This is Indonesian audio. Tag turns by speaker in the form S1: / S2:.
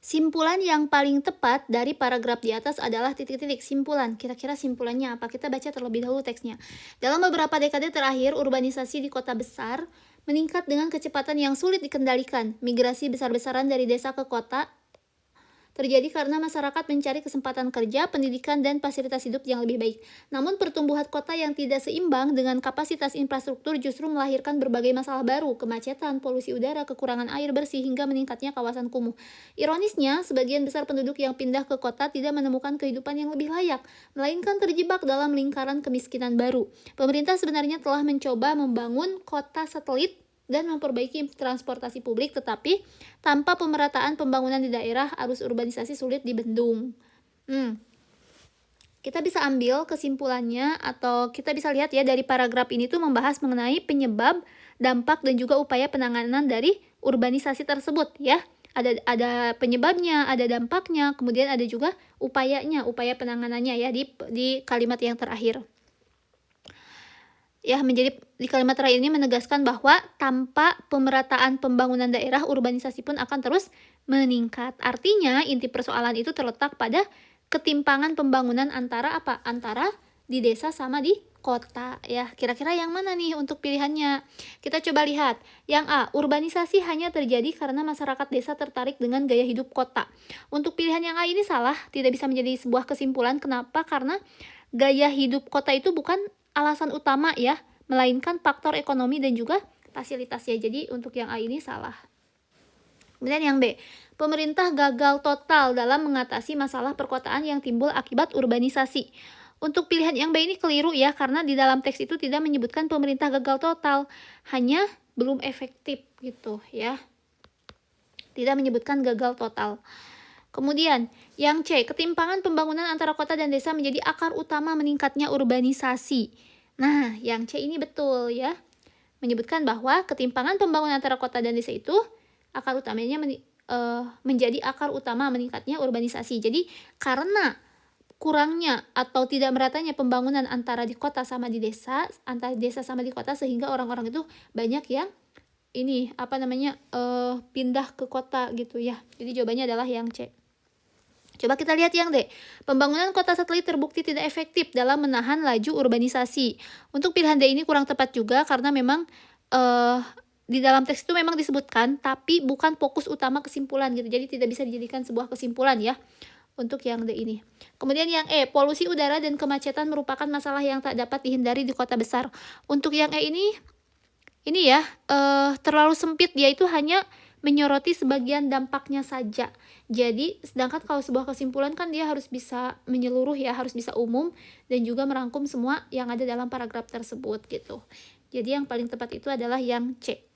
S1: Simpulan yang paling tepat dari paragraf di atas adalah titik-titik simpulan. Kira-kira simpulannya apa? Kita baca terlebih dahulu teksnya. Dalam beberapa dekade terakhir, urbanisasi di kota besar meningkat dengan kecepatan yang sulit dikendalikan. Migrasi besar-besaran dari desa ke kota terjadi karena masyarakat mencari kesempatan kerja, pendidikan, dan fasilitas hidup yang lebih baik. Namun pertumbuhan kota yang tidak seimbang dengan kapasitas infrastruktur justru melahirkan berbagai masalah baru, kemacetan, polusi udara, kekurangan air bersih, hingga meningkatnya kawasan kumuh. Ironisnya, sebagian besar penduduk yang pindah ke kota tidak menemukan kehidupan yang lebih layak, melainkan terjebak dalam lingkaran kemiskinan baru. Pemerintah sebenarnya telah mencoba membangun kota satelit dan memperbaiki transportasi publik, tetapi tanpa pemerataan pembangunan di daerah, arus urbanisasi sulit dibendung. Kita bisa ambil kesimpulannya, atau kita bisa lihat ya, dari paragraf ini tuh membahas mengenai penyebab, dampak, dan juga upaya penanganan dari urbanisasi tersebut ya. Ada penyebabnya, ada dampaknya, kemudian ada juga upayanya, upaya penanganannya ya di kalimat yang terakhir. Ya, di kalimat terakhir ini menegaskan bahwa tanpa pemerataan pembangunan daerah, urbanisasi pun akan terus meningkat. Artinya, inti persoalan itu terletak pada ketimpangan pembangunan antara apa? Antara di desa sama di kota ya. Kira-kira yang mana nih untuk pilihannya? Kita coba lihat. Yang A, urbanisasi hanya terjadi karena masyarakat desa tertarik dengan gaya hidup kota. Untuk pilihan yang A ini salah, tidak bisa menjadi sebuah kesimpulan. Kenapa? Karena gaya hidup kota itu bukan alasan utama ya, melainkan faktor ekonomi dan juga fasilitasnya. Jadi untuk yang A ini salah. Kemudian yang B, pemerintah gagal total dalam mengatasi masalah perkotaan yang timbul akibat urbanisasi. Untuk pilihan yang B ini keliru ya, karena di dalam teks itu tidak menyebutkan pemerintah gagal total, hanya belum efektif gitu ya. Tidak menyebutkan gagal total. Kemudian, yang C, ketimpangan pembangunan antara kota dan desa menjadi akar utama meningkatnya urbanisasi. Nah, yang C ini betul ya. Menyebutkan bahwa ketimpangan pembangunan antara kota dan desa itu akar utamanya menjadi akar utama meningkatnya urbanisasi. Jadi, karena kurangnya atau tidak meratanya pembangunan antara di kota sama di desa, antara desa sama di kota, sehingga orang-orang itu banyak yang pindah ke kota gitu ya. Jadi jawabannya adalah yang C. Coba kita lihat yang D. Pembangunan kota satelit terbukti tidak efektif dalam menahan laju urbanisasi. Untuk pilihan D ini kurang tepat juga, karena memang di dalam teks itu memang disebutkan, tapi bukan fokus utama kesimpulan gitu. Jadi tidak bisa dijadikan sebuah kesimpulan ya untuk yang D ini. Kemudian yang E, polusi udara dan kemacetan merupakan masalah yang tak dapat dihindari di kota besar. Untuk yang E ini ya terlalu sempit, dia itu hanya menyoroti sebagian dampaknya saja. Jadi sedangkan kalau sebuah kesimpulan kan dia harus bisa menyeluruh ya, harus bisa umum dan juga merangkum semua yang ada dalam paragraf tersebut gitu. Jadi yang paling tepat itu adalah yang C.